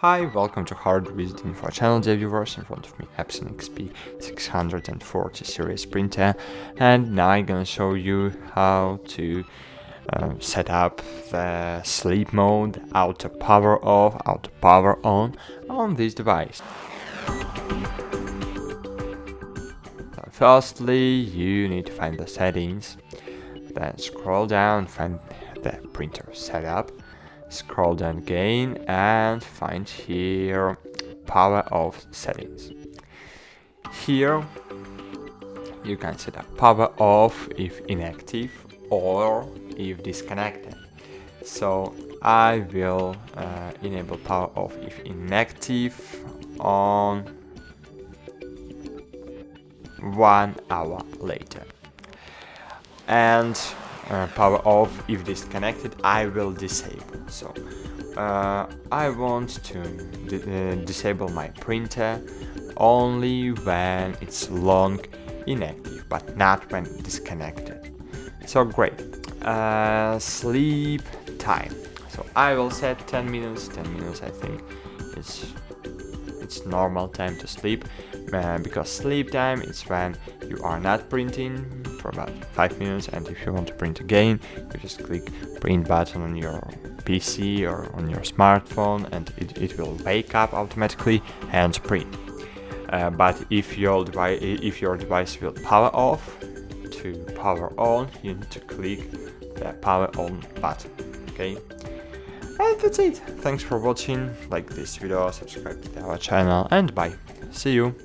Hi, welcome to HardReset.Info channel, dear viewers. In front of me Epson XP 640 series printer, and now I'm gonna show you how to set up the sleep mode, auto power off, auto power on this device. Firstly, you need to find the settings, then scroll down, find the printer setup. Scroll down again and find here power off settings. Here you can set up power off if inactive or if disconnected. So I will enable power off if inactive on 1 hour later, and power off if disconnected I will disable. So I want to disable my printer only when it's long inactive, but not when disconnected. So great. Sleep time. So I will set 10 minutes. 10 minutes I think it's normal time to sleep, because sleep time is when you are not printing for about 5 minutes, and if you want to print again, you just click print button on your PC or on your smartphone, and it will wake up automatically and print. But if your device will power off, to power on you need to click the power on button. Okay. And that's it. Thanks for watching. Like this video, subscribe to our channel, and bye. See you.